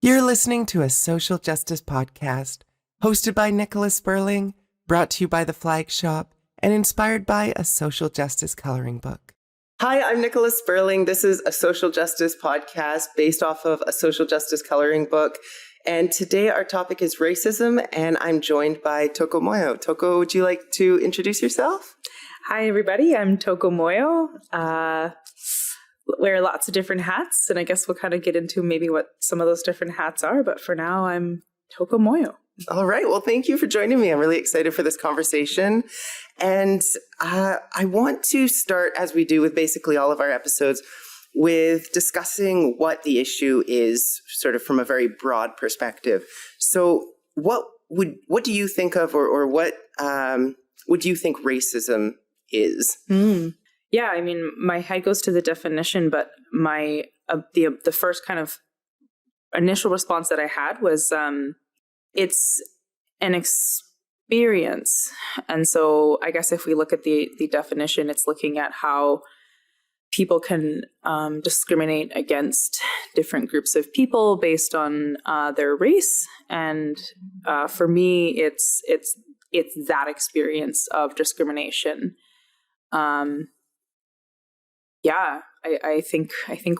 You're listening to a social justice podcast hosted by Nicholas Sperling, brought to you by The Flag Shop, and inspired by a social justice coloring book. Hi, I'm Nicholas Sperling. This is a social justice podcast based off of a social justice coloring book. And today our topic is racism, and I'm joined by Thoko Moyo. Thoko, would you like to introduce yourself? Hi, everybody. I'm Thoko Moyo. Wear lots of different hats, and I guess we'll kind of get into maybe what some of those different hats are. But for now, I'm Thoko Moyo. All right. Well, thank you for joining me. I'm really excited for this conversation. And I want to start, as we do with basically all of our episodes, with discussing what the issue is, sort of from a very broad perspective. So what do you think of, or what do you think racism is? Yeah, I mean, my head goes to the definition, but my the first kind of initial response that I had was it's an experience. And so I guess if we look at the definition, it's looking at how people can discriminate against different groups of people based on their race. And for me, it's that experience of discrimination. Yeah, I think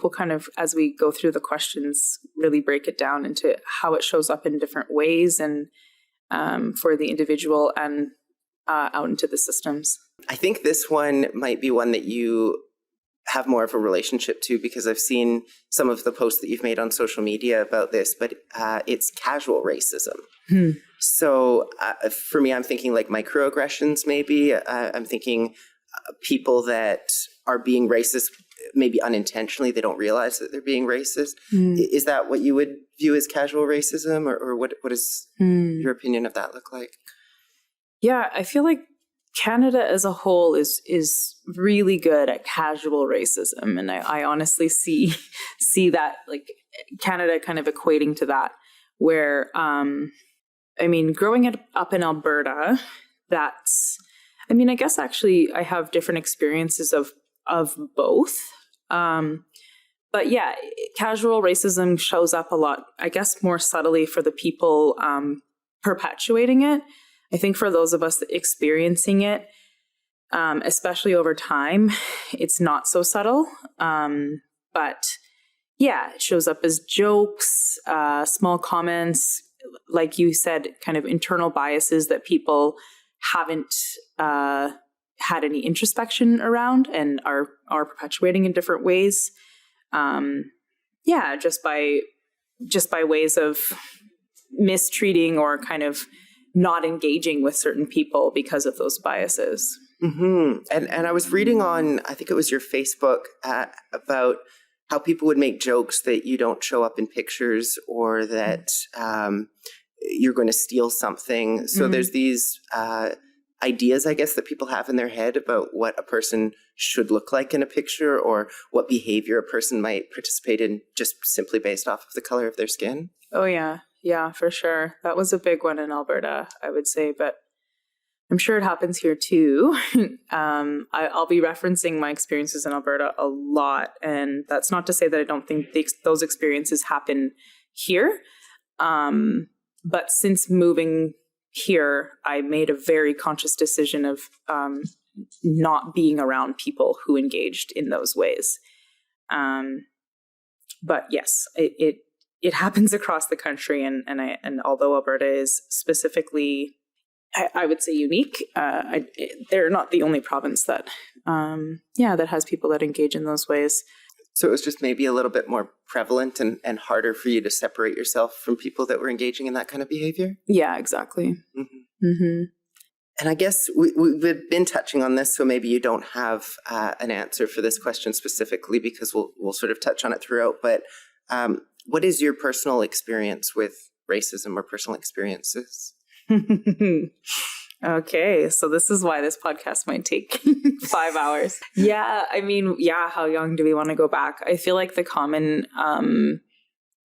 we'll kind of, as we go through the questions, really break it down into how it shows up in different ways and for the individual and out into the systems. I think this one might be one that you have more of a relationship to, because I've seen some of the posts that you've made on social media about this, but it's casual racism. So for me, I'm thinking like microaggressions maybe. I'm thinking people that are being racist, maybe unintentionally, they don't realize that they're being racist. Is that what you would view as casual racism, or what does your opinion of that look like? Yeah, I feel like Canada as a whole is really good at casual racism, and I honestly see that, like, Canada kind of equating to that, where I mean, growing up in Alberta, I mean, I guess actually I have different experiences of both. But yeah, casual racism shows up a lot, I guess, more subtly for the people perpetuating it. I think for those of us experiencing it, especially over time, it's not so subtle. But yeah, it shows up as jokes, small comments, like you said, kind of internal biases that people haven't had any introspection around and are perpetuating in different ways. Just by ways of mistreating or kind of not engaging with certain people because of those biases. Mm-hmm. And I was reading on, I think it was your Facebook, about how people would make jokes that you don't show up in pictures, or that you're going to steal something. So there's these ideas, I guess, that people have in their head about what a person should look like in a picture, or what behavior a person might participate in just simply based off of the color of their skin. Oh, yeah. Yeah, for sure. That was a big one in Alberta, I would say, but I'm sure it happens here too. I'll be referencing my experiences in Alberta a lot, and that's not to say that I don't think those experiences happen here. But since moving here, I made a very conscious decision of not being around people who engaged in those ways. But yes, it happens across the country, and although Alberta is specifically, I would say, unique, they're not the only province that has people that engage in those ways. So it was just maybe a little bit more prevalent and harder for you to separate yourself from people that were engaging in that kind of behavior? Yeah, exactly. Mm-hmm. Mm-hmm. And I guess we've been touching on this, so maybe you don't have an answer for this question specifically, because we'll sort of touch on it throughout. But what is your personal experience with racism, or personal experiences? Okay, so this is why this podcast might take 5 hours. Yeah, I mean, how young do we want to go back? I feel like the common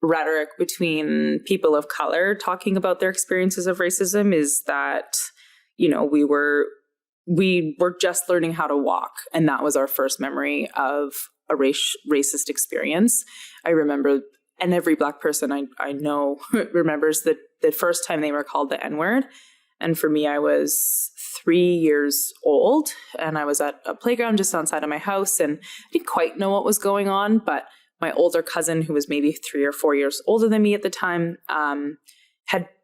rhetoric between people of color talking about their experiences of racism is that, you know, we were just learning how to walk, and that was our first memory of a racist experience. I remember and every Black person I know remembers the first time they were called the N-word. And for me, I was 3 years old and I was at a playground just outside of my house, and I didn't quite know what was going on, but my older cousin, who was maybe 3 or 4 years older than me at the time,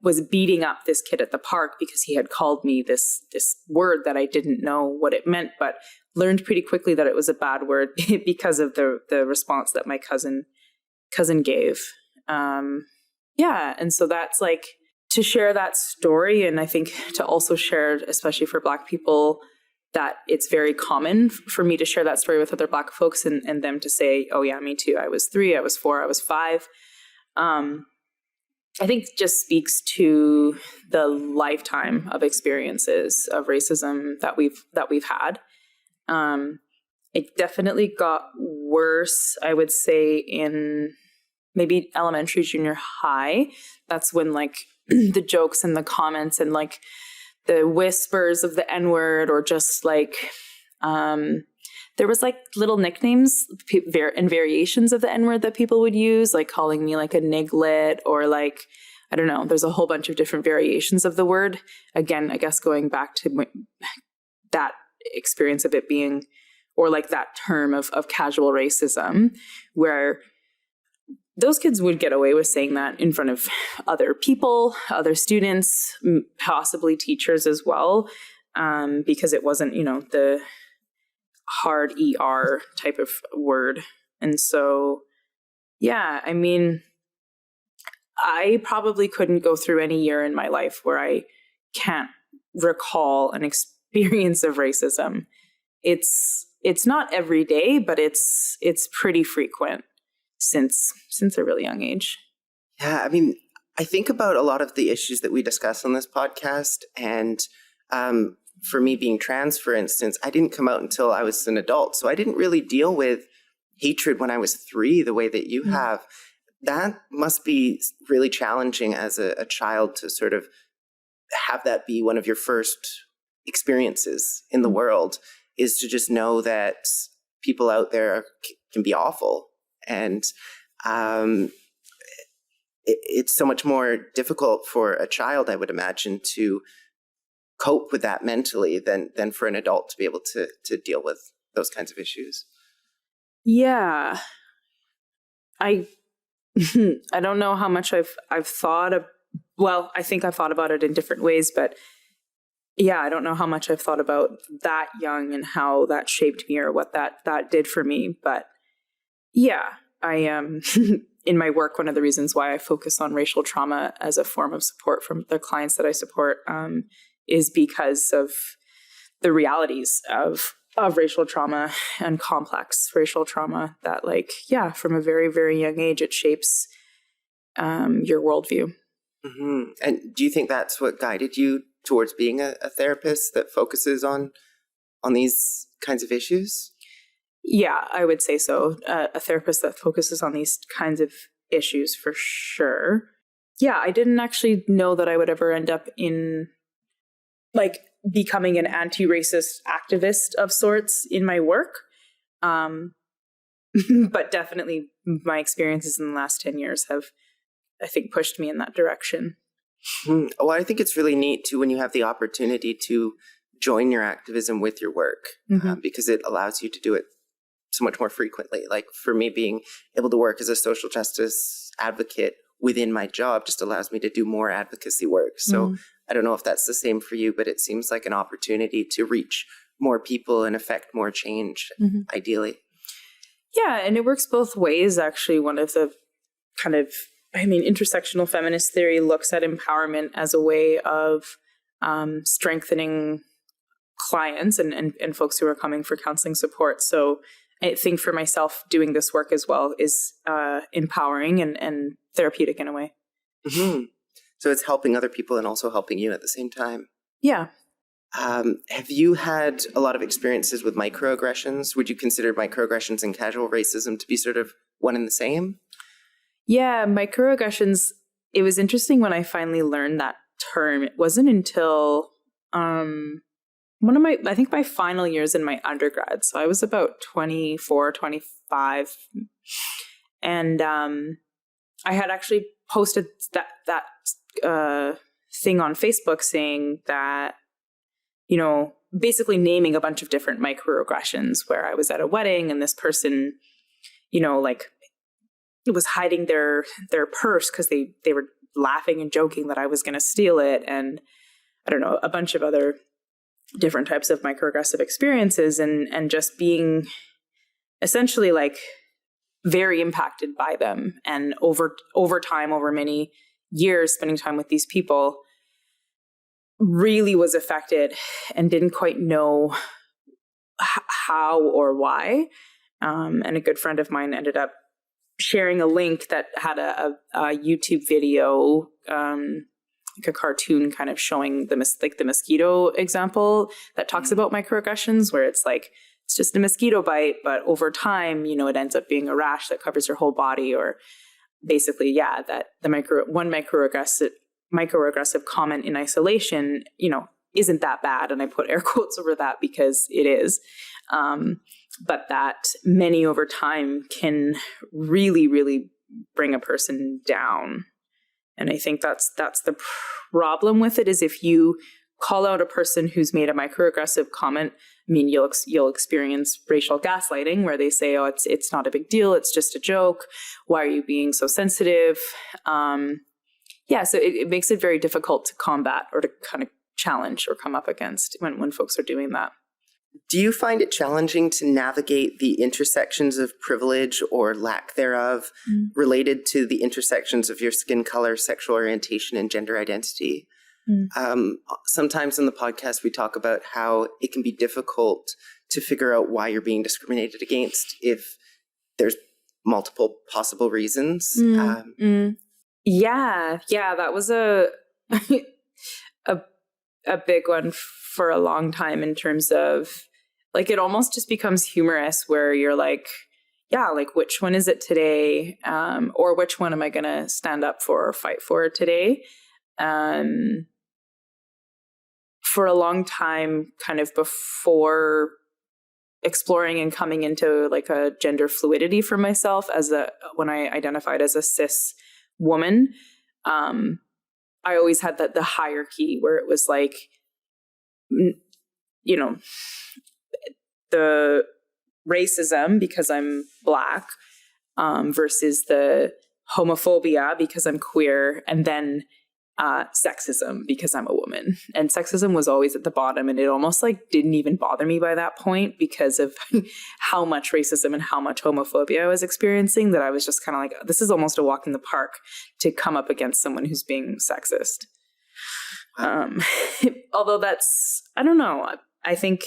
was beating up this kid at the park because he had called me this word that I didn't know what it meant, but learned pretty quickly that it was a bad word because of the response that my cousin gave. And so that's like, to share that story, and I think to also share, especially for Black people, that it's very common for me to share that story with other Black folks and them to say, oh yeah, me too. I was 3, I was 4, I was 5. I think just speaks to the lifetime of experiences of racism that we've had. It definitely got worse, I would say, in maybe elementary, junior high. That's when like the jokes and the comments and like the whispers of the N-word, or just like there was like little nicknames and variations of the N-word that people would use, like calling me like a niglet, or like, I don't know, there's a whole bunch of different variations of the word. Again, I guess going back to that experience of it being, or like that term of casual racism, where those kids would get away with saying that in front of other people, other students, possibly teachers as well, because it wasn't, the hard ER type of word. And so, yeah, I mean, I probably couldn't go through any year in my life where I can't recall an experience of racism. It's not every day, but it's pretty frequent since a really young age. Yeah, I mean, I think about a lot of the issues that we discuss on this podcast, and for me being trans, for instance, I didn't come out until I was an adult, so I didn't really deal with hatred when I was 3 the way that you have. That must be really challenging as a child to sort of have that be one of your first experiences in the world, is to just know that people out there can be awful. And it's so much more difficult for a child, I would imagine, to cope with that mentally than for an adult to be able to deal with those kinds of issues. Yeah. I don't know how much I've thought of, well, I think I've thought about it in different ways, but yeah, I don't know how much I've thought about that young and how that shaped me or what that did for me. But yeah, I am in my work. One of the reasons why I focus on racial trauma as a form of support from the clients that I support is because of the realities of racial trauma and complex racial trauma that, like, yeah, from a very, very young age, it shapes your worldview. Mm-hmm. And do you think that's what guided you towards being a therapist that focuses on these kinds of issues? Yeah, I would say so. A therapist that focuses on these kinds of issues for sure. Yeah, I didn't actually know that I would ever end up in like becoming an anti-racist activist of sorts in my work. But definitely my experiences in the last 10 years have, I think, pushed me in that direction. Well, I think it's really neat too when you have the opportunity to join your activism with your work, because it allows you to do it so much more frequently. Like for me, being able to work as a social justice advocate within my job just allows me to do more advocacy work. So I don't know if that's the same for you, but it seems like an opportunity to reach more people and affect more change, ideally. Yeah, and it works both ways, actually. One of the kind of, intersectional feminist theory looks at empowerment as a way of strengthening clients and folks who are coming for counseling support. So I think for myself, doing this work as well is empowering and therapeutic in a way. So it's helping other people and also helping you at the same time. Yeah. Have you had a lot of experiences with microaggressions? Would you consider microaggressions and casual racism to be sort of one and the same? Yeah, microaggressions, it was interesting when I finally learned that term. It wasn't until I think my final years in my undergrad. So I was about 24, 25. And I had actually posted that thing on Facebook saying that, you know, basically naming a bunch of different microaggressions where I was at a wedding and this person, you know, like was hiding their purse because they were laughing and joking that I was going to steal it. And I don't know, a bunch of other different types of microaggressive experiences and just being essentially like very impacted by them. And over time, over many years, spending time with these people, really was affected and didn't quite know how or why. And a good friend of mine ended up sharing a link that had a YouTube video, like a cartoon kind of showing the mosquito example that talks about microaggressions, where it's like, it's just a mosquito bite, but over time, you know, it ends up being a rash that covers your whole body, or basically, yeah, that the one microaggressive comment in isolation, you know, isn't that bad. And I put air quotes over that because it is. But that many over time can really, really bring a person down. And I think that's the problem with it, is if you call out a person who's made a microaggressive comment, I mean, you'll experience racial gaslighting, where they say, oh, it's not a big deal, it's just a joke. Why are you being so sensitive? Yeah, so it makes it very difficult to combat or to kind of challenge or come up against when folks are doing that. Do you find it challenging to navigate the intersections of privilege or lack thereof related to the intersections of your skin color, sexual orientation, and gender identity? Sometimes in the podcast, we talk about how it can be difficult to figure out why you're being discriminated against if there's multiple possible reasons. Yeah, that was a big one for a long time, in terms of, like, it almost just becomes humorous, where you're like, yeah, like, which one is it today? Or which one am I going to stand up for or fight for today? For a long time, kind of before exploring and coming into like a gender fluidity for myself when I identified as a cis woman, I always had the hierarchy where it was like, you know, the racism because I'm Black, versus the homophobia because I'm queer, and then sexism because I'm a woman. And sexism was always at the bottom, and it almost like didn't even bother me by that point because of how much racism and how much homophobia I was experiencing, that I was just kind of like, this is almost a walk in the park to come up against someone who's being sexist. Although that's, I don't know, I think,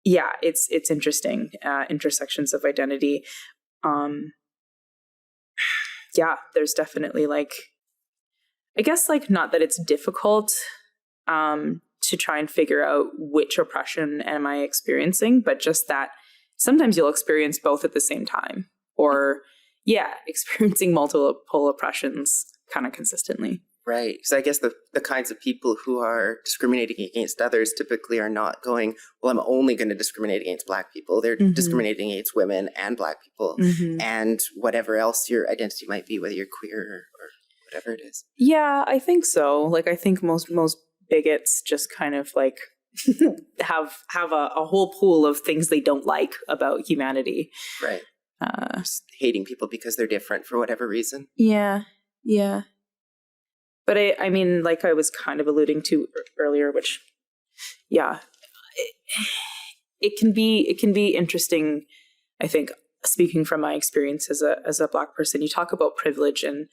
yeah, it's interesting, intersections of identity. Yeah, there's definitely like, I guess, like, not that it's difficult to try and figure out which oppression am I experiencing, but just that sometimes you'll experience both at the same time, or, yeah, experiencing multiple oppressions kind of consistently. Right. So I guess the kinds of people who are discriminating against others typically are not going, well, I'm only going to discriminate against Black people. They're discriminating against women and Black people and whatever else your identity might be, whether you're queer or whatever it is. Yeah, I think so. Like, I think most bigots just kind of like have a whole pool of things they don't like about humanity. Right. Just hating people because they're different for whatever reason. Yeah. But I mean, like I was kind of alluding to earlier, which, yeah, it can be interesting. I think, speaking from my experience as a Black person, you talk about privilege and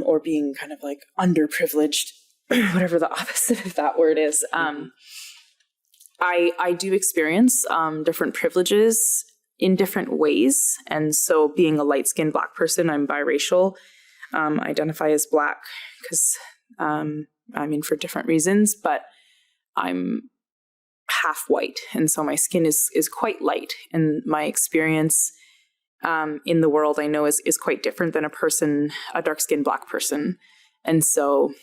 or being kind of like underprivileged, whatever the opposite of that word is. I do experience different privileges in different ways, and so being a light-skinned Black person, I'm biracial. Identify as Black because, I mean, for different reasons, but I'm half white. And so my skin is quite light. And my experience in the world, I know, is quite different than a dark-skinned Black person. And so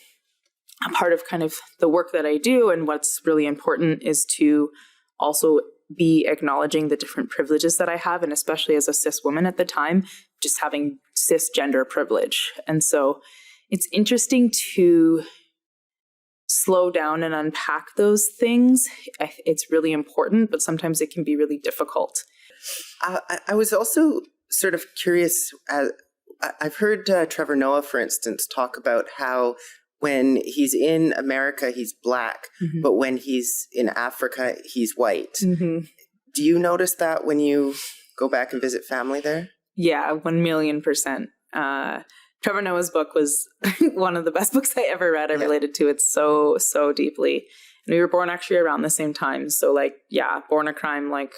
a part of kind of the work that I do and what's really important is to also be acknowledging the different privileges that I have. And especially as a cis woman at the time, just having cisgender privilege. And so it's interesting to slow down and unpack those things. It's really important, but sometimes it can be really difficult. I was also sort of curious. I've heard Trevor Noah, for instance, talk about how when he's in America, he's Black, but when he's in Africa, he's white. Do you notice that when you go back and visit family there? Yeah, 1,000,000%. Trevor Noah's book was one of the best books I ever read. I related to it so deeply. And we were born actually around the same time. So like, yeah, Born a Crime, like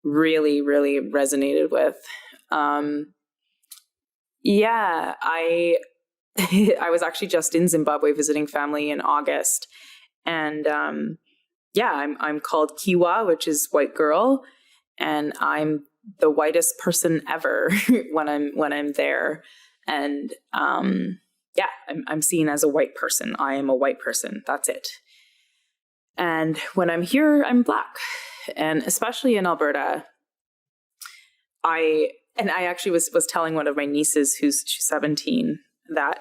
really, really resonated with. Yeah, I was actually just in Zimbabwe visiting family in August. And I'm called Kiwa, which is white girl. And I'm the whitest person ever when I'm there. And I'm seen as a white person. I am a white person. That's it. And when I'm here, I'm Black. And especially in Alberta, I actually was telling one of my nieces she's 17 that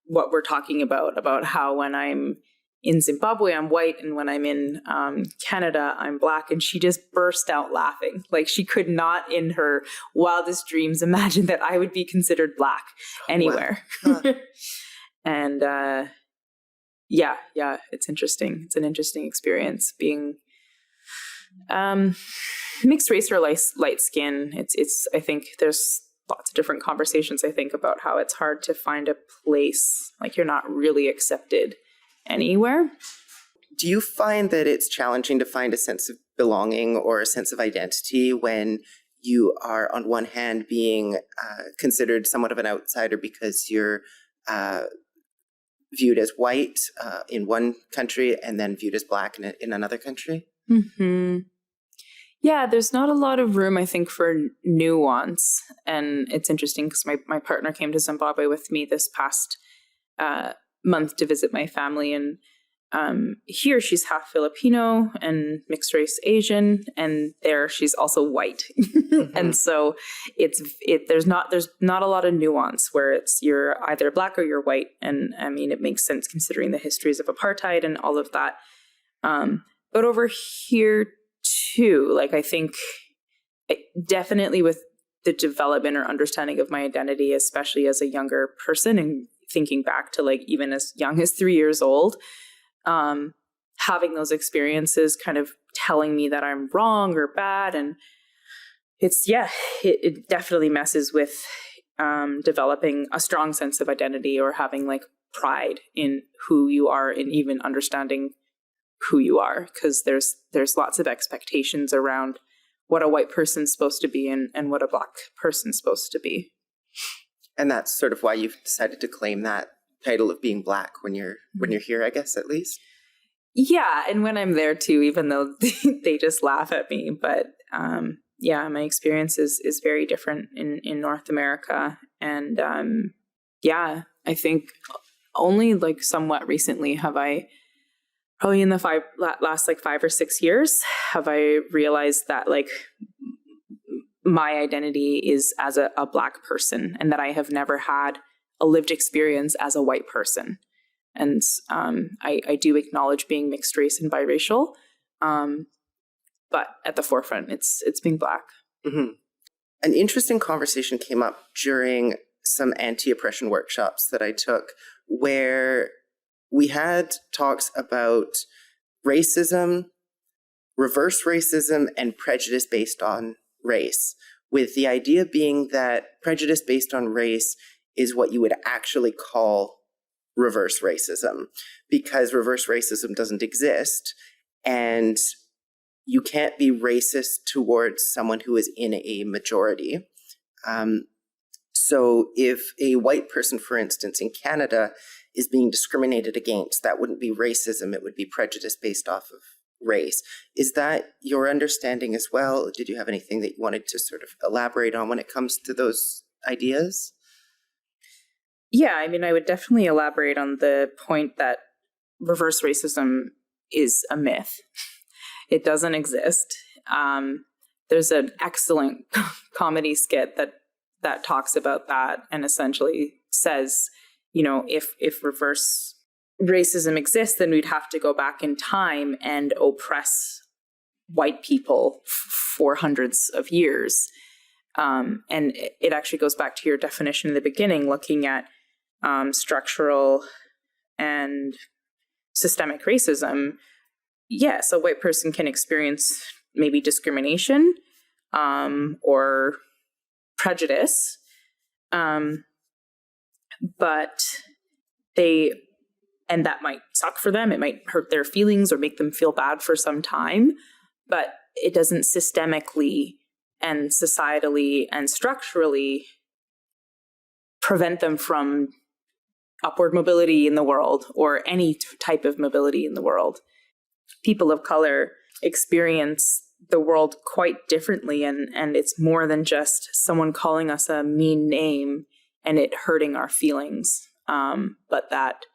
what we're talking about how when I'm in Zimbabwe, I'm white, and when I'm in Canada, I'm Black. And she just burst out laughing. Like she could not in her wildest dreams imagine that I would be considered Black anywhere. Huh. And it's interesting. It's an interesting experience being mixed race or light skin. It's I think there's lots of different conversations, I think, about how it's hard to find a place, like you're not really accepted anywhere. Do you find that it's challenging to find a sense of belonging or a sense of identity when you are, on one hand, being considered somewhat of an outsider because you're viewed as white in one country and then viewed as Black in another country? Yeah, there's not a lot of room, I think, for nuance. And it's interesting because my partner came to Zimbabwe with me this past month to visit my family, and here she's half Filipino and mixed race Asian, and there she's also white. And so there's not a lot of nuance where it's you're either Black or you're white. And I mean, it makes sense considering the histories of apartheid and all of that. But over here too, like I think definitely with the development or understanding of my identity, especially as a younger person, and thinking back to like even as young as 3 years old, having those experiences kind of telling me that I'm wrong or bad. And it definitely messes with developing a strong sense of identity or having like pride in who you are and even understanding who you are, because there's lots of expectations around what a white person's supposed to be and what a Black person's supposed to be. And that's sort of why you've decided to claim that title of being Black when you're here, I guess, at least. Yeah, and when I'm there too, even though they just laugh at me. But my experience is very different in North America. And I think only like somewhat recently have I, probably in the last 5 or 6 years, have I realized that like my identity is as a Black person, and that I have never had a lived experience as a white person. And I do acknowledge being mixed race and biracial, but at the forefront, it's being Black. Mm-hmm. An interesting conversation came up during some anti-oppression workshops that I took, where we had talks about racism, reverse racism, and prejudice based on race, with the idea being that prejudice based on race is what you would actually call reverse racism, because reverse racism doesn't exist, and you can't be racist towards someone who is in a majority. So if a white person, for instance, in Canada is being discriminated against, that wouldn't be racism, it would be prejudice based off of race. Is that your understanding as well? Did you have anything that you wanted to sort of elaborate on when it comes to those ideas? Yeah, I mean, I would definitely elaborate on the point that reverse racism is a myth. It doesn't exist. There's an excellent comedy skit that that talks about that and essentially says, you know, if reverse racism exists, then we'd have to go back in time and oppress white people for hundreds of years. And it actually goes back to your definition in the beginning, looking at structural and systemic racism. Yes, a white person can experience maybe discrimination or prejudice, but and that might suck for them. It might hurt their feelings or make them feel bad for some time, but it doesn't systemically and societally and structurally prevent them from upward mobility in the world or any type of mobility in the world. People of color experience the world quite differently, and it's more than just someone calling us a mean name and it hurting our feelings, but that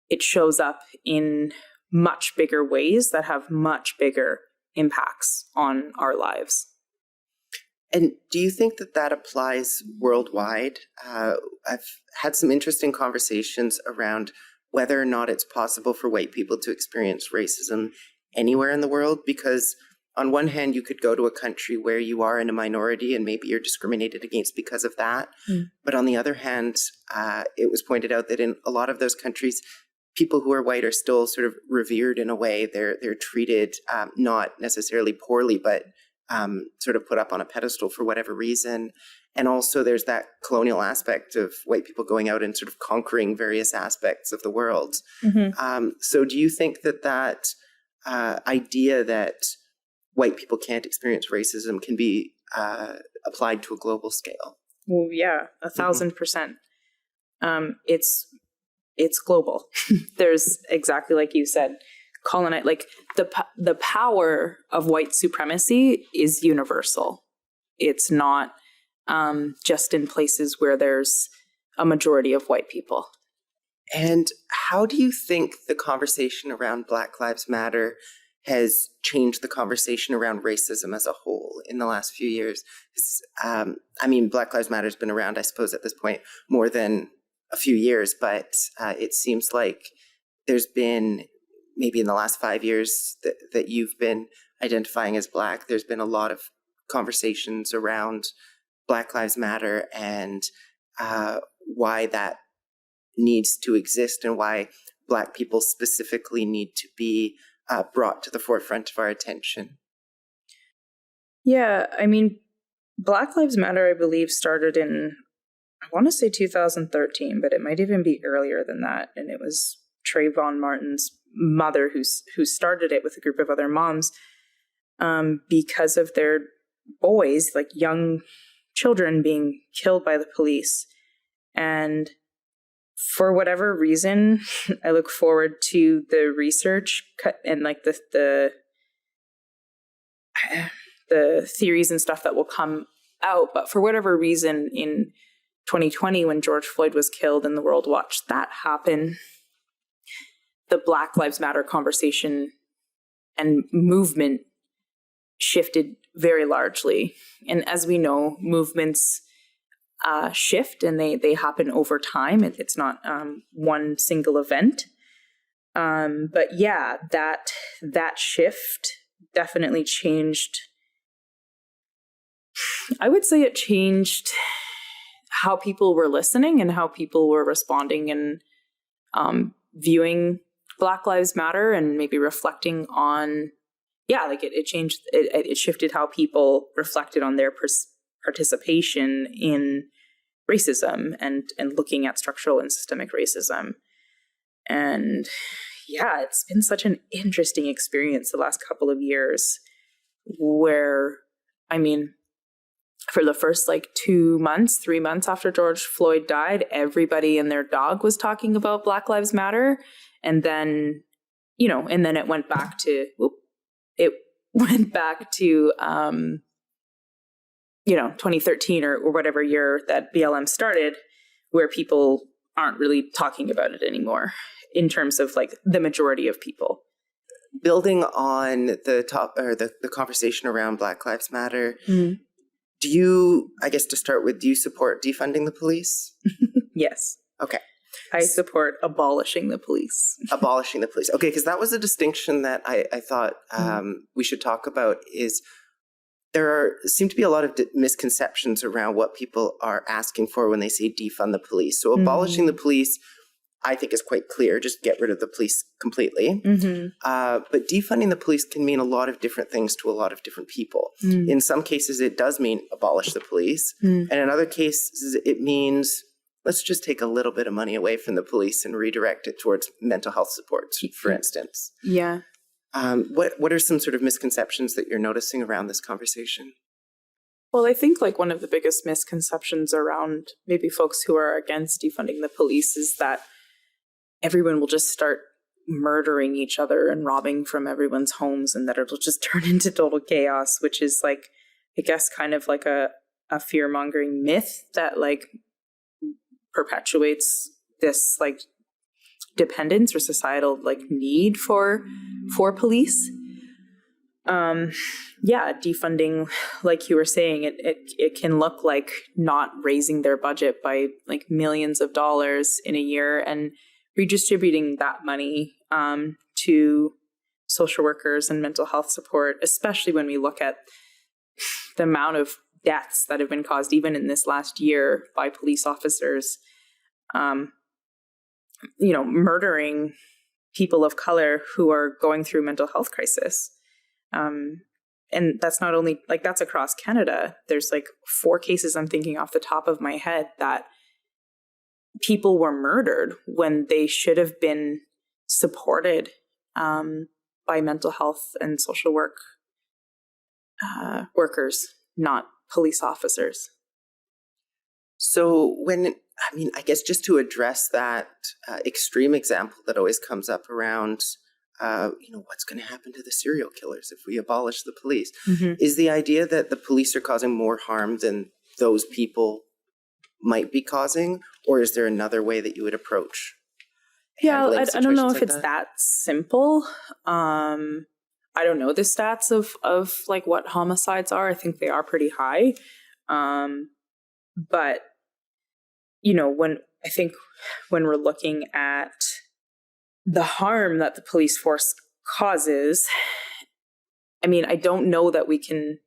it shows up in much bigger ways that have much bigger impacts on our lives. And do you think that that applies worldwide? I've had some interesting conversations around whether or not it's possible for white people to experience racism anywhere in the world, because on one hand, you could go to a country where you are in a minority and maybe you're discriminated against because of that. But on the other hand, it was pointed out that in a lot of those countries, people who are white are still sort of revered in a way. They're treated not necessarily poorly, but sort of put up on a pedestal for whatever reason. And also there's that colonial aspect of white people going out and sort of conquering various aspects of the world. So do you think that that idea that white people can't experience racism can be applied to a global scale? Well, yeah, 1,000%. It's global. There's exactly like you said, like the power of white supremacy is universal. It's not just in places where there's a majority of white people. And how do you think the conversation around Black Lives Matter has changed the conversation around racism as a whole in the last few years? I mean, Black Lives Matter has been around, I suppose, at this point more than a few years, but it seems like there's been, maybe in the last 5 years that you've been identifying as Black, there's been a lot of conversations around Black Lives Matter and why that needs to exist and why Black people specifically need to be brought to the forefront of our attention. Yeah, I mean, Black Lives Matter, I believe, started in, I want to say 2013, but it might even be earlier than that. And it was Trayvon Martin's mother who started it with a group of other moms because of their boys, like young children, being killed by the police. And for whatever reason, I look forward to the research and like the theories and stuff that will come out. But for whatever reason, in 2020, when George Floyd was killed and the world watched that happen, the Black Lives Matter conversation and movement shifted very largely. And as we know, movements shift and they happen over time. It's not one single event. But yeah, that shift definitely changed. I would say it changed how people were listening and how people were responding and viewing Black Lives Matter and maybe reflecting on, it changed, it shifted how people reflected on their participation in racism and looking at structural and systemic racism. And yeah, it's been such an interesting experience the last couple of years where, I mean, for the first 3 months after George Floyd died, everybody and their dog was talking about Black Lives Matter. And then, and then it went back to, 2013 or whatever year that BLM started, where people aren't really talking about it anymore in terms of the majority of people. Building on the conversation around Black Lives Matter, Do you, I guess to start with, do you support defunding the police? Yes. Okay. I support abolishing the police. Abolishing the police. Okay, because that was a distinction that I thought we should talk about. Is seem to be a lot of misconceptions around what people are asking for when they say defund the police. So abolishing the police, I think, is quite clear. Just get rid of the police completely. But defunding the police can mean a lot of different things to a lot of different people. In some cases, it does mean abolish the police. And in other cases, it means let's just take a little bit of money away from the police and redirect it towards mental health supports, for instance. Yeah. What are some sort of misconceptions that you're noticing around this conversation? Well, I think like one of the biggest misconceptions around maybe folks who are against defunding the police is that everyone will just start murdering each other and robbing from everyone's homes, and that it'll just turn into total chaos, which is like, I guess, kind of like a fear-mongering myth that like perpetuates this like dependence or societal like need for police. Defunding, like you were saying, it can look like not raising their budget by like millions of dollars in a year and redistributing that money to social workers and mental health support, especially when we look at the amount of deaths that have been caused even in this last year by police officers, murdering people of color who are going through mental health crisis. And that's not only like that's across Canada. There's like 4 cases I'm thinking off the top of my head that people were murdered when they should have been supported by mental health and social work workers, not police officers. So I guess just to address that extreme example that always comes up around, what's going to happen to the serial killers if we abolish the police, is the idea that the police are causing more harm than those people might be causing, or is there another way that you would approach? Yeah, I don't know if it's that simple. I don't know the stats of like what homicides are. I think they are pretty high. But when we're looking at the harm that the police force causes, I don't know that we can,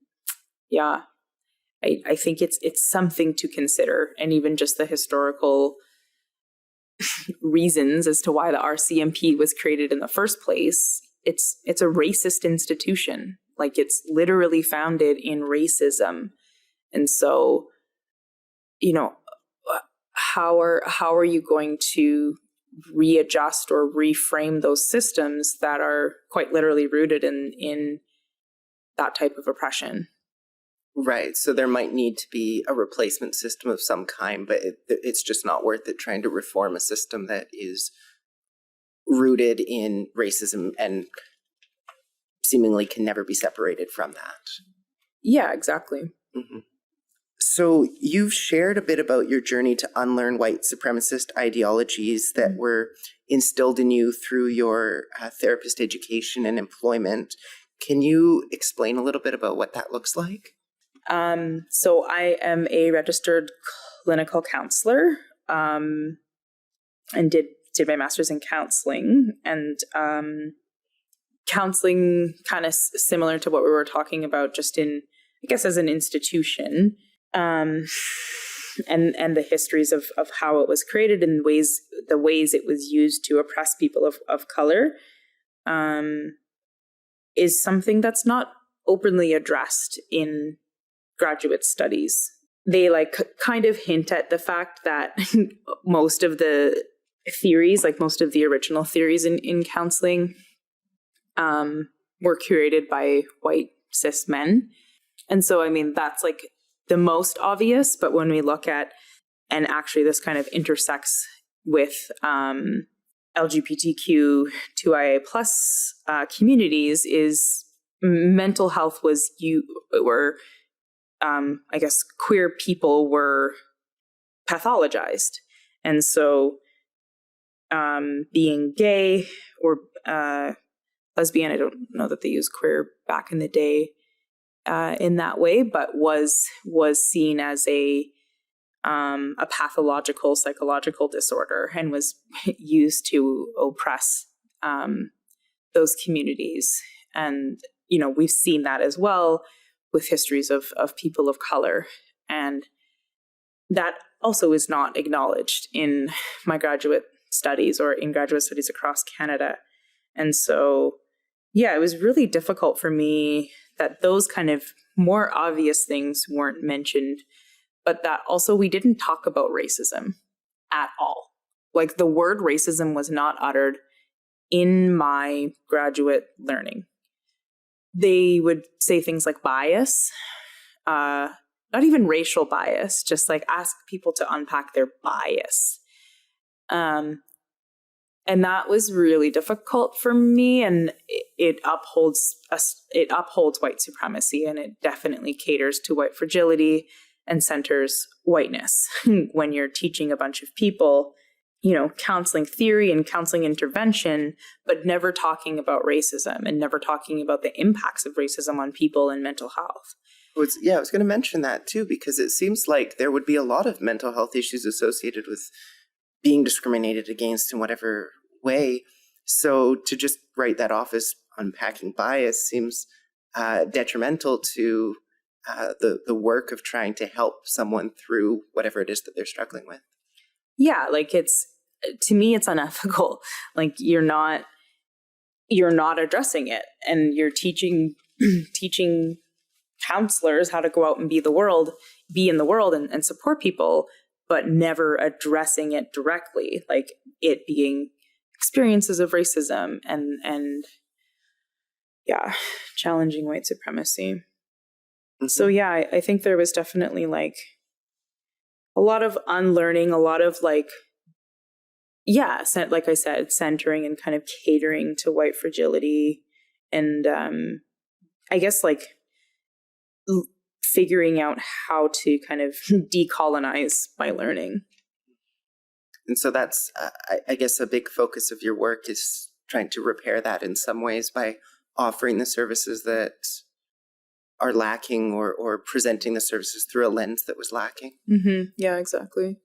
I think it's something to consider, and even just the historical reasons as to why the RCMP was created in the first place. It's a racist institution. Like, it's literally founded in racism. And so, how are you going to readjust or reframe those systems that are quite literally rooted in that type of oppression? Right. So there might need to be a replacement system of some kind, but it's just not worth it trying to reform a system that is rooted in racism and seemingly can never be separated from that. Yeah, exactly. So you've shared a bit about your journey to unlearn white supremacist ideologies that were instilled in you through your therapist education and employment. Can you explain a little bit about what that looks like? So I am a registered clinical counselor, and did my master's in counseling, and counseling kind of similar to what we were talking about, just in, I guess, as an institution, and the histories of how it was created and the ways it was used to oppress people of color, is something that's not openly addressed in graduate studies. They kind of hint at the fact that most of the theories, like most of the original theories in counseling, were curated by white cis men. And so, that's like the most obvious, but when we look at, and actually this kind of intersects with LGBTQ2IA+ communities, is mental health I guess queer people were pathologized. And so being gay or lesbian, I don't know that they used queer back in the day, in that way, but was seen as a pathological psychological disorder and was used to oppress those communities. And, we've seen that as well with histories of people of color. And that also is not acknowledged in my graduate studies or in graduate studies across Canada. And so, it was really difficult for me that those kind of more obvious things weren't mentioned, but that also we didn't talk about racism at all. Like the word racism was not uttered in my graduate learning. They would say things like bias, not even racial bias, just like ask people to unpack their bias. And that was really difficult for me, and it upholds white supremacy, and it definitely caters to white fragility and centers whiteness. When you're teaching a bunch of people, counseling theory and counseling intervention, but never talking about racism and never talking about the impacts of racism on people and mental health. I was going to mention that too, because it seems like there would be a lot of mental health issues associated with being discriminated against in whatever way. So to just write that off as unpacking bias seems detrimental to the work of trying to help someone through whatever it is that they're struggling with. Yeah, like to me, it's unethical. Like you're not addressing it, and you're teaching counselors how to go out and be in the world and support people, but never addressing it directly, like it being experiences of racism and challenging white supremacy. Mm-hmm. So I think there was definitely like a lot of unlearning, a lot of like I said, centering and kind of catering to white fragility, and I guess like figuring out how to kind of decolonize by learning. And so that's, I guess, a big focus of your work is trying to repair that in some ways by offering the services that are lacking or presenting the services through a lens that was lacking. Mm-hmm. Yeah, exactly.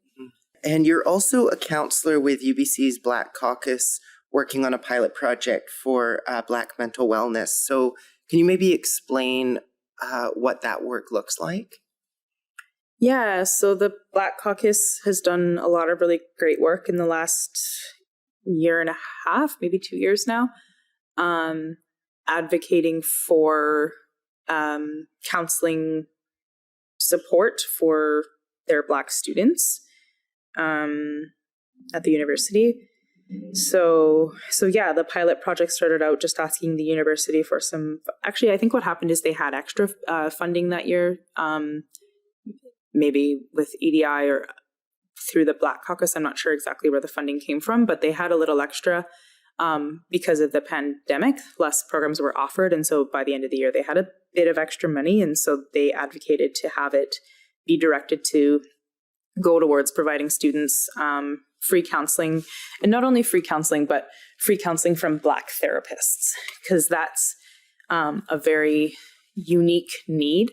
And you're also a counselor with UBC's Black Caucus, working on a pilot project for Black mental wellness. So can you maybe explain what that work looks like? Yeah, so the Black Caucus has done a lot of really great work in the last year and a half, maybe 2 years now, advocating for counseling support for their Black students at the university. So the pilot project started out just asking the university for some. Actually, I think what happened is they had extra funding that year, maybe with EDI or through the Black Caucus. I'm not sure exactly where the funding came from, but they had a little extra because of the pandemic. Less programs were offered, and so by the end of the year, they had a bit of extra money, and so they advocated to have it be directed to go towards providing students free counseling, and not only free counseling, but free counseling from Black therapists, because that's a very unique need.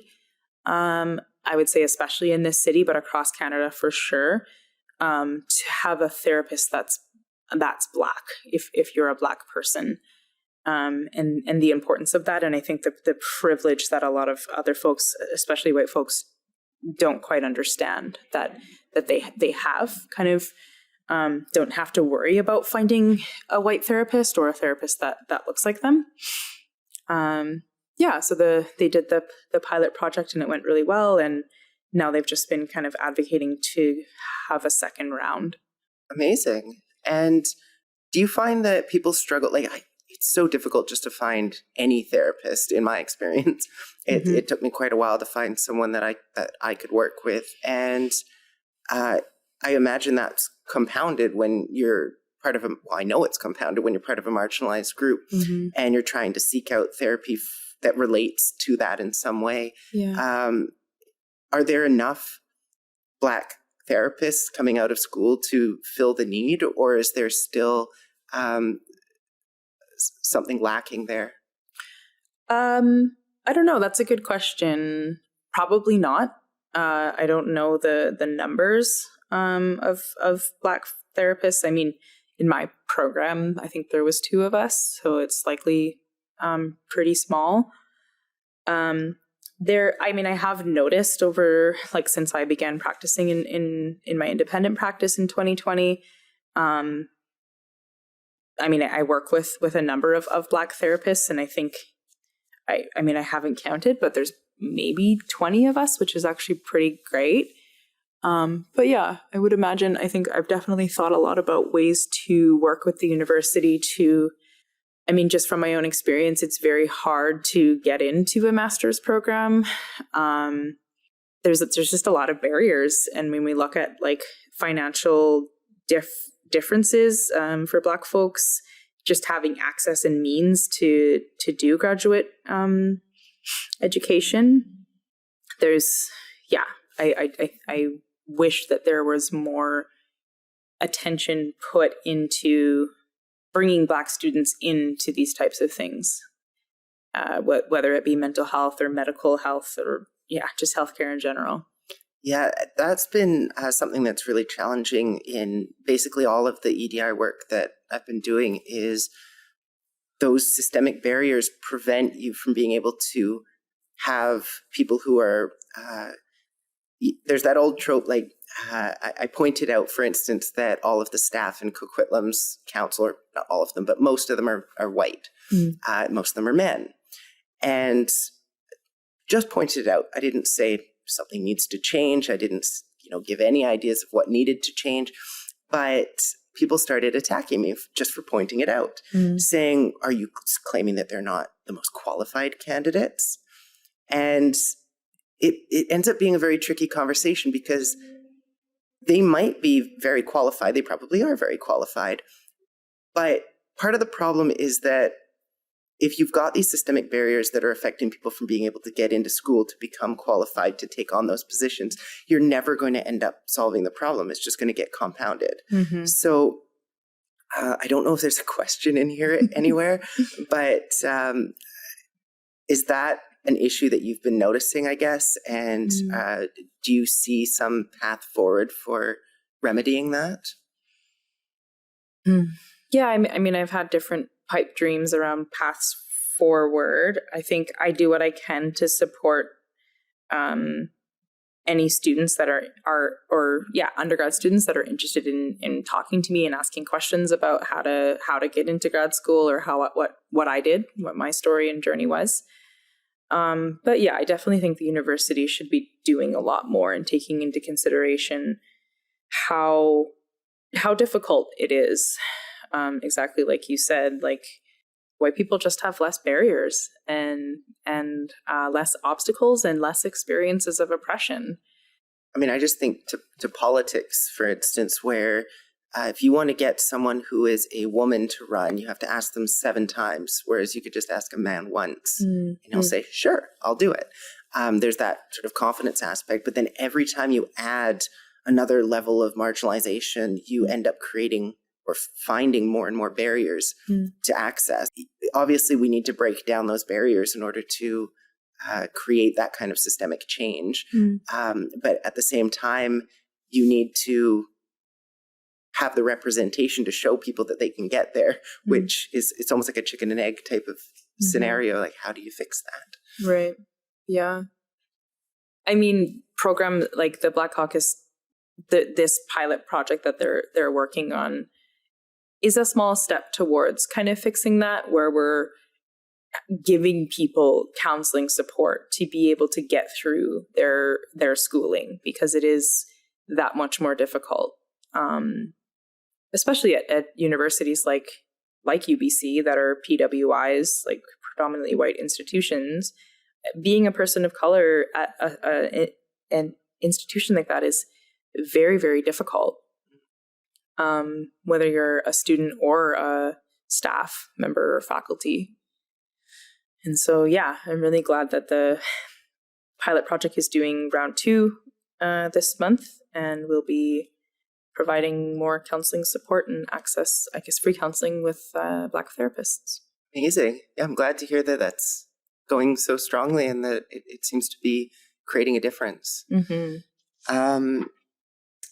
I would say especially in this city, but across Canada for sure, to have a therapist that's Black, if you're a Black person, and the importance of that. And I think the privilege that a lot of other folks, especially white folks, don't quite understand that they have kind of don't have to worry about finding a white therapist or a therapist that looks like them. So they did the pilot project and it went really well, and now they've just been kind of advocating to have a second round. Amazing. And do you find that people struggle? It's so difficult just to find any therapist, in my experience. It took me quite a while to find someone that I could work with, and I imagine that's compounded when you're part of I know it's compounded when you're part of a marginalized group, and you're trying to seek out therapy that relates to that in some way. Yeah. Are there enough Black therapists coming out of school to fill the need, or is there still something lacking there? I don't know. That's a good question. Probably not. I don't know the numbers of Black therapists. I mean, in my program, I think there was 2 of us, so it's likely pretty small. I have noticed over, like, since I began practicing in my independent practice in 2020, I work with a number of Black therapists, and I think, I haven't counted, but there's maybe 20 of us, which is actually pretty great. But yeah, I would imagine, I think I've definitely thought a lot about ways to work with the university to, just from my own experience, it's very hard to get into a master's program. There's just a lot of barriers. And when we look at like financial differences for Black folks, just having access and means to do graduate education, I wish that there was more attention put into bringing Black students into these types of things, whether it be mental health or medical health or just healthcare in general. Yeah, that's been something that's really challenging in basically all of the EDI work that I've been doing. Is those systemic barriers prevent you from being able to have people who are, there's that old trope, like I pointed out, for instance, that all of the staff in Coquitlam's council, or not all of them, but most of them are white. Most of them are men. And just pointed out, I didn't say something needs to change. I didn't, give any ideas of what needed to change, but people started attacking me just for pointing it out, saying, are you claiming that they're not the most qualified candidates? And it ends up being a very tricky conversation because they might be very qualified. They probably are very qualified. But part of the problem is that if you've got these systemic barriers that are affecting people from being able to get into school to become qualified to take on those positions, you're never going to end up solving the problem. It's just going to get compounded. So I don't know if there's a question in here anywhere, but is that an issue that you've been noticing, I guess? And do you see some path forward for remedying that? Yeah, I've had different pipe dreams around paths forward. I think I do what I can to support any students that are undergrad students that are interested in talking to me and asking questions about how to get into grad school, or what I did, what my story and journey was. But yeah, I definitely think the university should be doing a lot more and taking into consideration how difficult it is. Exactly like you said, like white people just have less barriers and less obstacles and less experiences of oppression. I just think to politics, for instance, where if you want to get someone who is a woman to run, you have to ask them 7 times, whereas you could just ask a man once and he'll say, sure, I'll do it. There's that sort of confidence aspect, but then every time you add another level of marginalization, you end up creating or finding more and more barriers to access. Obviously, we need to break down those barriers in order to create that kind of systemic change. But at the same time, you need to have the representation to show people that they can get there, which is, it's almost like a chicken and egg type of scenario. Like, how do you fix that? Right. Yeah. Program like the Black Caucus, this pilot project that they're working on is a small step towards kind of fixing that, where we're giving people counseling support to be able to get through their schooling, because it is that much more difficult. Especially at universities like UBC that are PWIs, like predominantly white institutions. Being a person of color at an institution like that is very, very difficult. Whether you're a student or a staff member or faculty. And so, yeah, I'm really glad that the pilot project is doing round 2 this month, and we'll be providing more counseling support and access, I guess, free counseling with Black therapists. Amazing. Yeah, I'm glad to hear that that's going so strongly and that it seems to be creating a difference.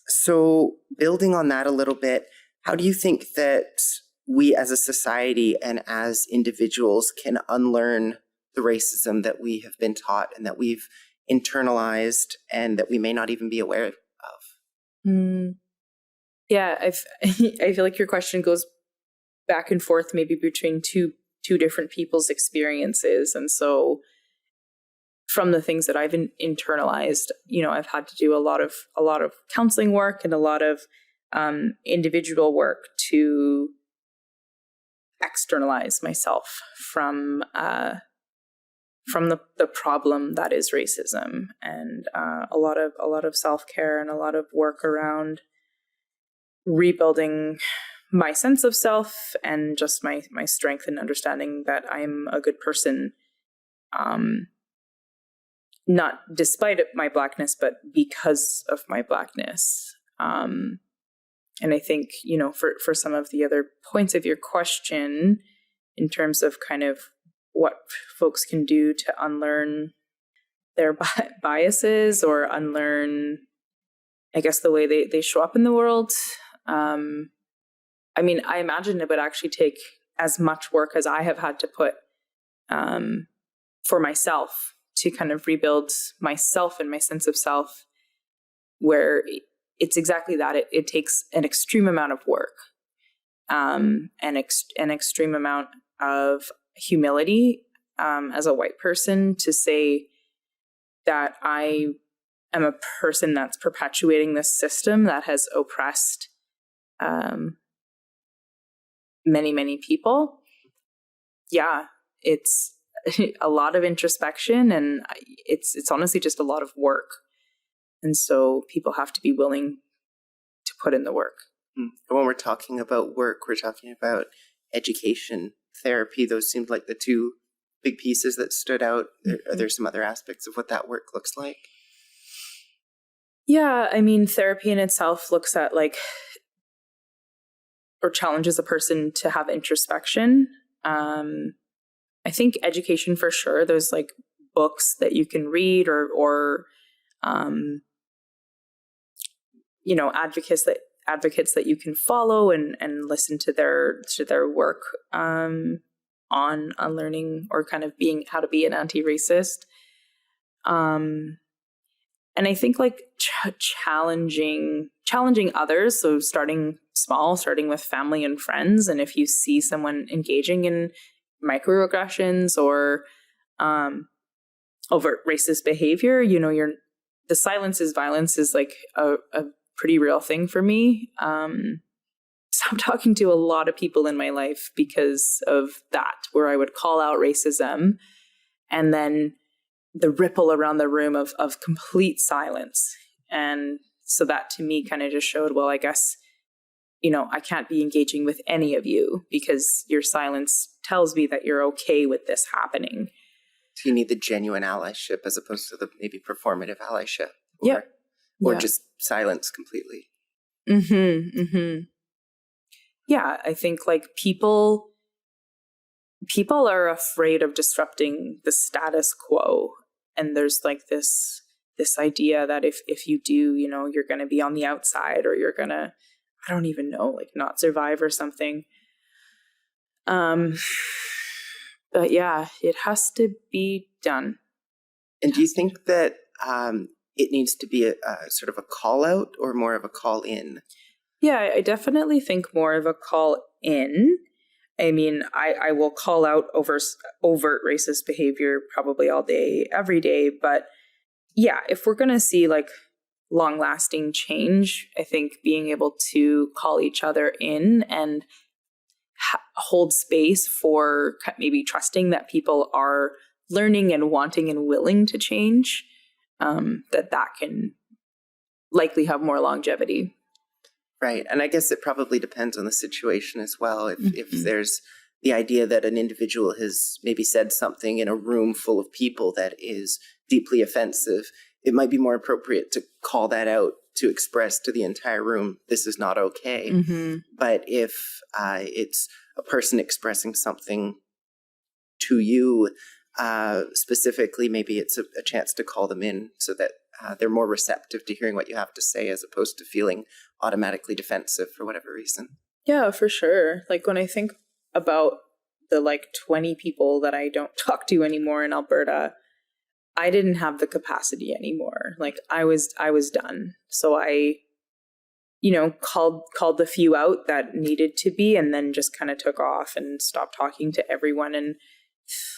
So building on that a little bit, how do you think that we as a society and as individuals can unlearn the racism that we have been taught and that we've internalized and that we may not even be aware of? Yeah, I feel like your question goes back and forth maybe between two different people's experiences. And so from the things that I've internalized, I've had to do a lot of counseling work and a lot of individual work to externalize myself from the problem that is racism, and a lot of self-care and a lot of work around rebuilding my sense of self and just my strength and understanding that I'm a good person, not despite my Blackness, but because of my Blackness. And I think, for some of the other points of your question, in terms of kind of what folks can do to unlearn their biases or unlearn, I guess, the way they show up in the world. I imagine it would actually take as much work as I have had to put for myself to kind of rebuild myself and my sense of self, where it's exactly that. It takes an extreme amount of work, an extreme amount of humility as a white person to say that I am a person that's perpetuating this system that has oppressed many, many people. Yeah, it's a lot of introspection, and it's honestly just a lot of work. And so people have to be willing to put in the work. When we're talking about work, we're talking about education, therapy. Those seemed like the two big pieces that stood out. Are there some other aspects of what that work looks like? Yeah, therapy in itself looks at or challenges a person to have introspection. I think education for sure. There's books that you can read or advocates that you can follow and listen to their work on unlearning or kind of being how to be an anti-racist. And I think challenging others. So starting small, starting with family and friends. And if you see someone engaging in microaggressions or overt racist behavior, the silence is violence is a pretty real thing for me. So I'm talking to a lot of people in my life because of that, where I would call out racism and then the ripple around the room of complete silence. And so that to me kind of just showed, well, I guess, I can't be engaging with any of you because your silence tells me that you're okay with this happening. So you need the genuine allyship as opposed to the maybe performative allyship. Or just silence completely. Yeah, I think people are afraid of disrupting the status quo. And there's this idea that if you do, you're going to be on the outside, or you're going to, I don't even know, not survive or something. But yeah, it has to be done. And do you think that it needs to be a sort of a call out or more of a call in? Yeah, I definitely think more of a call in. I will call out overt racist behavior probably all day, every day. But yeah, if we're going to see long-lasting change, I think being able to call each other in and hold space for maybe trusting that people are learning and wanting and willing to change, that can likely have more longevity. Right. And I guess it probably depends on the situation as well. If there's the idea that an individual has maybe said something in a room full of people that is deeply offensive, it might be more appropriate to call that out, to express to the entire room, this is not okay. But if it's a person expressing something to you specifically, maybe it's a chance to call them in so that they're more receptive to hearing what you have to say as opposed to feeling automatically defensive for whatever reason. Yeah, for sure. Like when I think about the 20 people that I don't talk to anymore in Alberta, I didn't have the capacity anymore. Like I was done. So I, called the few out that needed to be, and then just kind of took off and stopped talking to everyone. And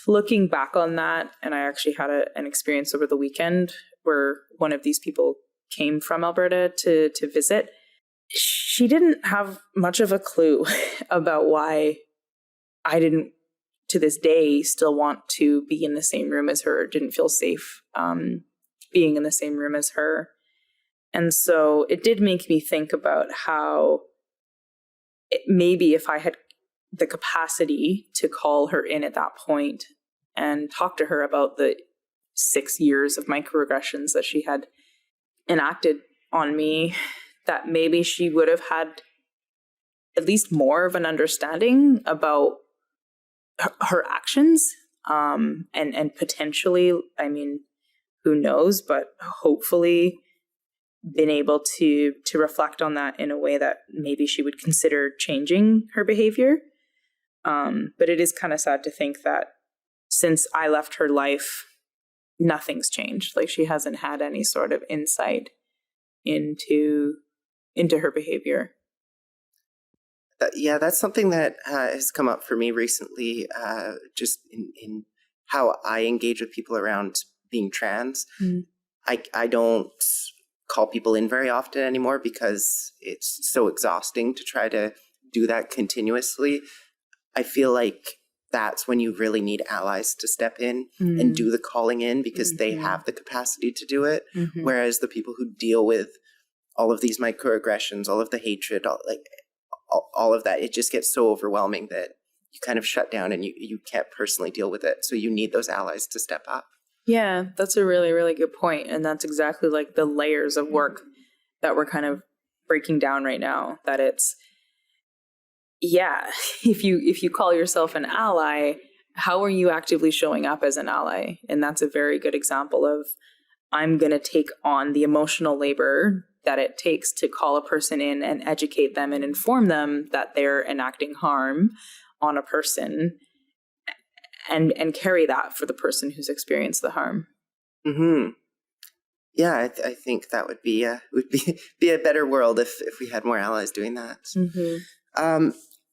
looking back on that, and I actually had an experience over the weekend where one of these people came from Alberta to visit. She didn't have much of a clue about why I didn't, to this day, still want to be in the same room as her, didn't feel safe being in the same room as her. And so it did make me think about how maybe if I had the capacity to call her in at that point and talk to her about the 6 years of microaggressions that she had enacted on me, that maybe she would have had at least more of an understanding about her actions, and potentially, I mean, who knows, but hopefully been able to reflect on that in a way that maybe she would consider changing her behavior. But it is kind of sad to think that since I left her life, nothing's changed. Like she hasn't had any sort of insight into her behavior. Yeah, that's something that has come up for me recently, just in how I engage with people around being trans. I don't call people in very often anymore because it's so exhausting to try to do that continuously. I feel like that's when you really need allies to step in and do the calling in because they have the capacity to do it. Whereas the people who deal with all of these microaggressions, all of the hatred, all of that, it just gets so overwhelming that you kind of shut down and you can't personally deal with it. So you need those allies to step up. Yeah, that's a really, really good point. And that's exactly like the layers of work that we're kind of breaking down right now. That it's, yeah, if you call yourself an ally, how are you actively showing up as an ally? And that's a very good example of, I'm going to take on the emotional labor that it takes to call a person in and educate them and inform them that they're enacting harm on a person, and carry that for the person who's experienced the harm. Yeah, I think that would be a better world if we had more allies doing that.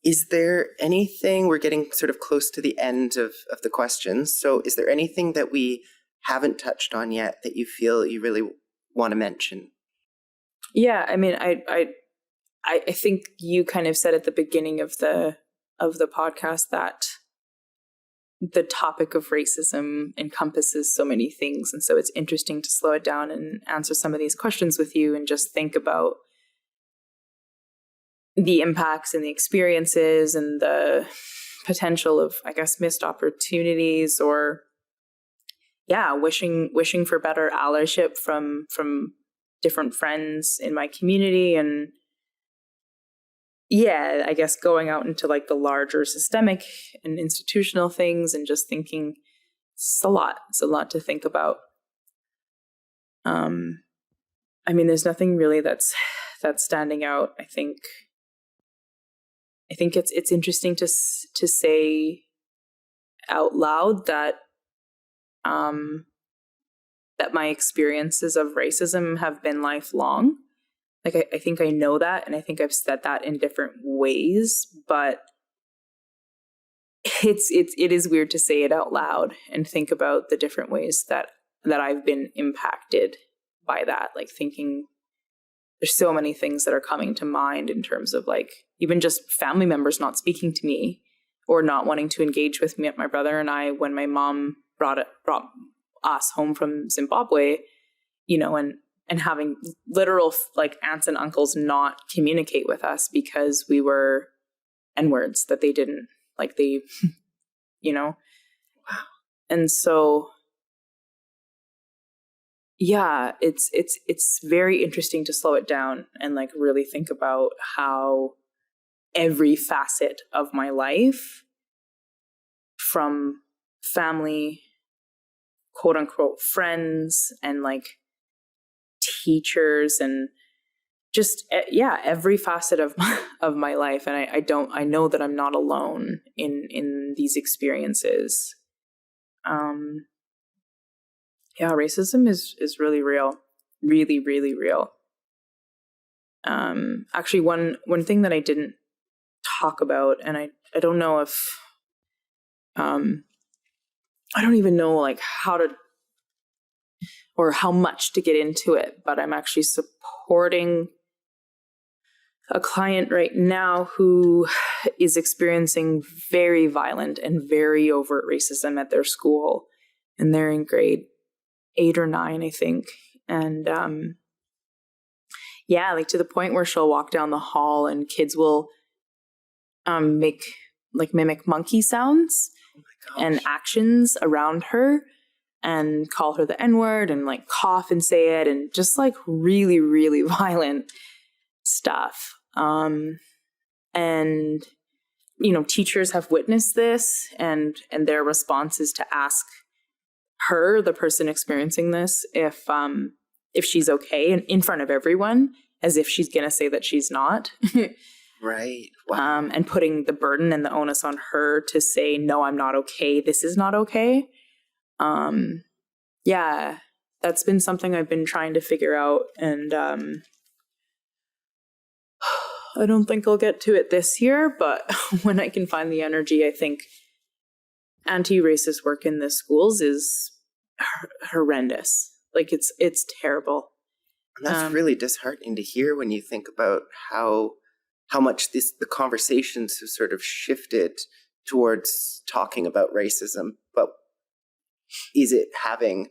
Is there anything, we're getting sort of close to the end of the questions, so is there anything that we haven't touched on yet that you feel you really want to mention? Yeah, I mean, I think you kind of said at the beginning of the podcast that the topic of racism encompasses so many things. And so it's interesting to slow it down and answer some of these questions with you and just think about the impacts and the experiences and the potential of, I guess, missed opportunities, or wishing for better allyship from different friends in my community. And yeah, I guess going out into like the larger systemic and institutional things and just thinking it's a lot to think about. I mean, there's nothing really that's standing out. I think it's interesting to say out loud that that my experiences of racism have been lifelong. Like, I think I know that, and I think I've said that in different ways, but it is weird to say it out loud and think about the different ways that I've been impacted by that. Like, thinking there's so many things that are coming to mind in terms of like even just family members not speaking to me or not wanting to engage with me, my brother and I, when my mom brought us home from Zimbabwe, and having literal like aunts and uncles not communicate with us because we were N-words that they didn't like, wow. And so, yeah, it's very interesting to slow it down and like really think about how every facet of my life, from family quote unquote friends and like teachers and just, every facet of my life. And I know that I'm not alone in these experiences. Racism is really real, really, really real. Actually, one thing that I didn't talk about, and I don't know if, I don't even know like how to, or how much to get into it, but I'm actually supporting a client right now who is experiencing very violent and very overt racism at their school. And they're in grade 8 or 9, I think. And like to the point where she'll walk down the hall and kids will mimic monkey sounds and actions around her and call her the N-word and like cough and say it and just like really, really violent stuff. And, teachers have witnessed this and their response is to ask her, the person experiencing this, if she's okay in front of everyone, as if she's going to say that she's not. Right. Wow. And putting the burden and the onus on her to say, no, I'm not okay. This is not okay. That's been something I've been trying to figure out. And I don't think I'll get to it this year, but when I can find the energy, I think anti-racist work in the schools is horrendous. Like it's terrible. And that's really disheartening to hear when you think about how much the conversations have sort of shifted towards talking about racism, but is it having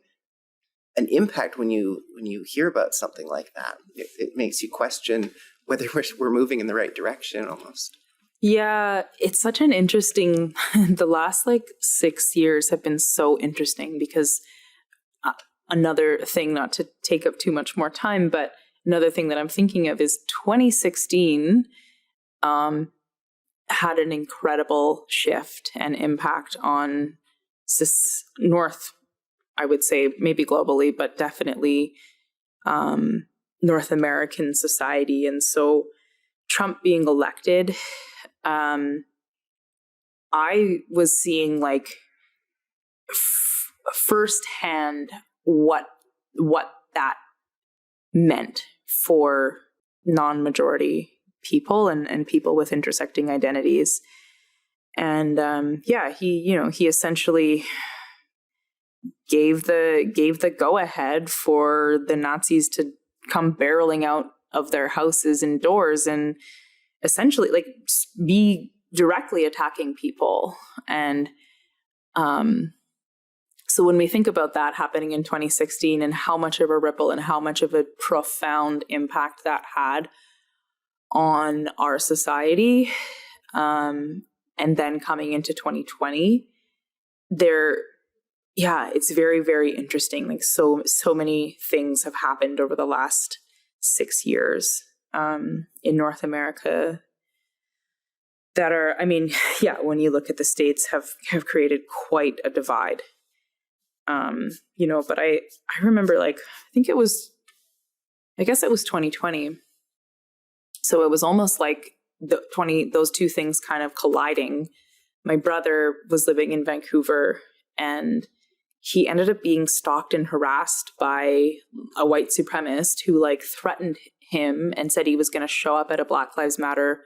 an impact when you hear about something like that? It makes you question whether we're moving in the right direction almost. Yeah, it's such an interesting, the last 6 years have been so interesting because another thing, not to take up too much more time, but another thing that I'm thinking of is 2016 had an incredible shift and impact on North, I would say maybe globally, but definitely North American society. And so Trump being elected, I was seeing firsthand what that meant for non-majority people and people with intersecting identities. And he essentially gave the go-ahead for the Nazis to come barreling out of their houses and doors and essentially be directly attacking people. And so when we think about that happening in 2016 and how much of a ripple and how much of a profound impact that had on our society, and then coming into 2020, it's very, very interesting. So many things have happened over the last 6 years in North America that are, when you look at the states, have created quite a divide. But I remember I guess it was 2020. So it was almost like those two things kind of colliding. My brother was living in Vancouver and he ended up being stalked and harassed by a white supremacist who threatened him and said he was going to show up at a Black Lives Matter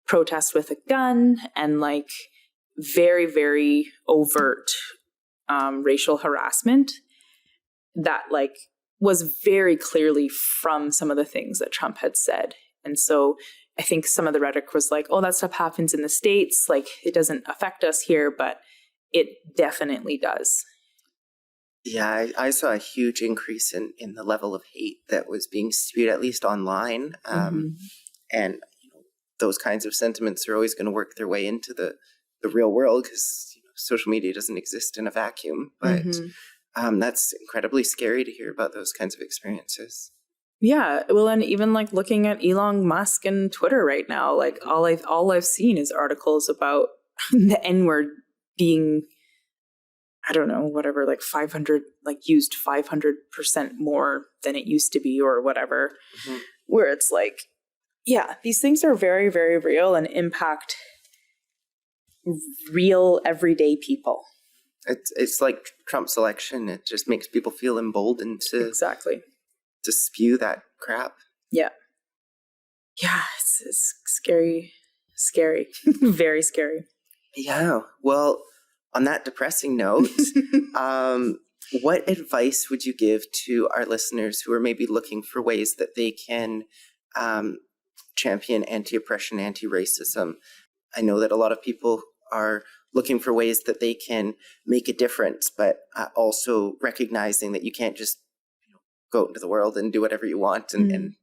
protest with a gun and very, very overt racial harassment that was very clearly from some of the things that Trump had said. And so I think some of the rhetoric was oh, that stuff happens in the States. It doesn't affect us here, but it definitely does. Yeah, I saw a huge increase in the level of hate that was being spewed, at least online. And those kinds of sentiments are always going to work their way into the real world because social media doesn't exist in a vacuum. But that's incredibly scary to hear about those kinds of experiences. Yeah, well, and even looking at Elon Musk and Twitter right now, all I've seen is articles about the N-word being I don't know, whatever, like 500, like used 500% more than it used to be or whatever, where it's like, yeah, these things are very, very real and impact real everyday people. It's like Trump's election. It just makes people feel emboldened to spew that crap. Yeah. Yeah, it's scary, very scary. Yeah. Well, on that depressing note, what advice would you give to our listeners who are maybe looking for ways that they can champion anti-oppression, anti-racism? I know that a lot of people are looking for ways that they can make a difference, but also recognizing that you can't just go out into the world and do whatever you want and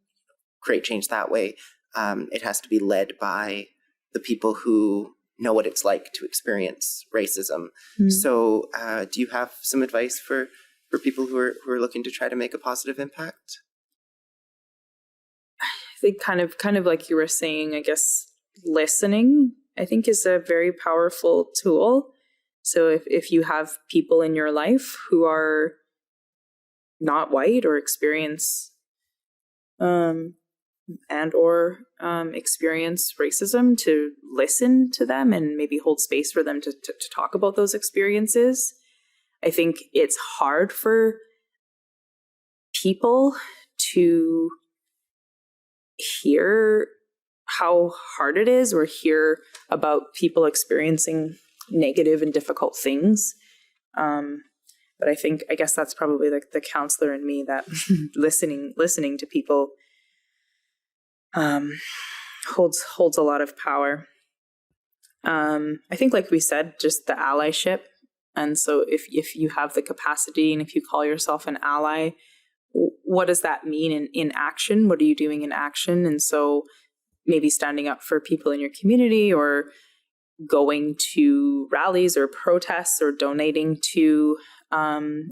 create change that way. It has to be led by the people who know what it's like to experience racism. So do you have some advice for people who are looking to try to make a positive impact? I think kind of like you were saying, I guess listening, I think, is a very powerful tool. So if you have people in your life who are not white or experience experience racism, to listen to them and maybe hold space for them to talk about those experiences. I think it's hard for people to hear how hard it is or hear about people experiencing negative and difficult things. But I guess that's probably the counselor in me, that listening to people holds a lot of power. I think, like we said, just the allyship. And so if you have the capacity and if you call yourself an ally, what does that mean in action? What are you doing in action? And so maybe standing up for people in your community, or going to rallies or protests, or donating to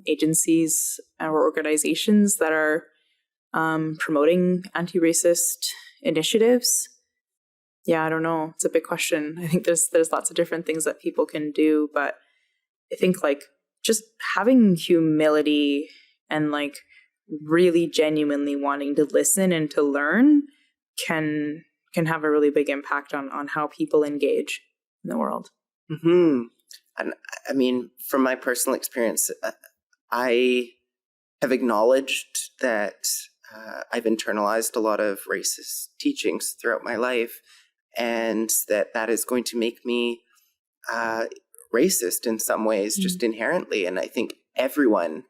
agencies or organizations that are promoting anti-racist initiatives. Yeah, I don't know. It's a big question. I think there's lots of different things that people can do, but I think like just having humility and like really genuinely wanting to listen and to learn can have a really big impact on how people engage in the world. And I mean, from my personal experience, I have acknowledged that I've internalized a lot of racist teachings throughout my life, and that is going to make me racist in some ways, just inherently. And I think everyone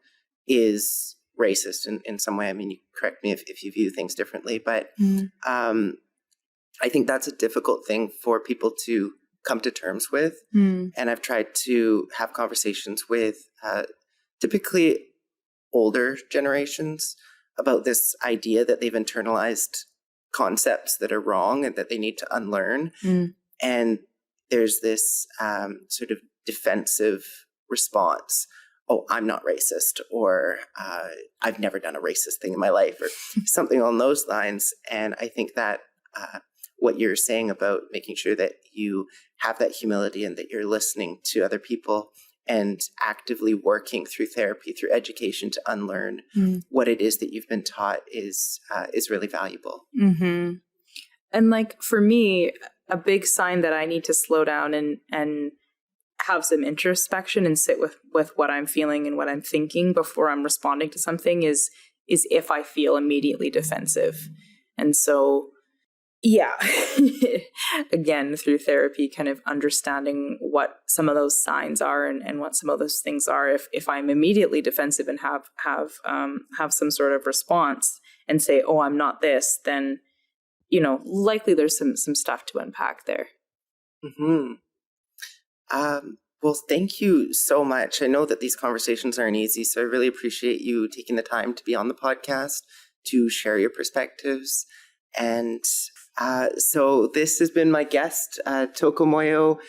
is racist in some way. I mean, you correct me if you view things differently, but I think that's a difficult thing for people to come to terms with. And I've tried to have conversations with typically older generations about this idea that they've internalized concepts that are wrong and that they need to unlearn. And there's this sort of defensive response. Oh, I'm not racist, or I've never done a racist thing in my life, or something along those lines. And I think that what you're saying about making sure that you have that humility and that you're listening to other people and actively working through therapy, through education, to unlearn what it is that you've been taught is really valuable. And like for me, a big sign that I need to slow down and have some introspection and sit with what I'm feeling and what I'm thinking before I'm responding to something is if I feel immediately defensive. And so, yeah, again, through therapy, kind of understanding what some of those signs are and what some of those things are. If I'm immediately defensive and have some sort of response and say, oh, I'm not this, then, likely there's some stuff to unpack there. Well, thank you so much. I know that these conversations aren't easy, so I really appreciate you taking the time to be on the podcast to share your perspectives. And so this has been my guest, Thoko Moyo.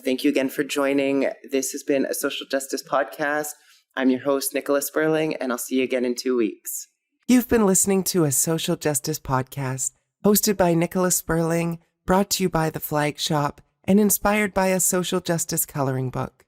Thank you again for joining. This has been a Social Justice Podcast. I'm your host, Nicola Sperling, and I'll see you again in 2 weeks. You've been listening to a Social Justice Podcast hosted by Nicola Sperling, brought to you by The Flag Shop, and inspired by a social justice coloring book.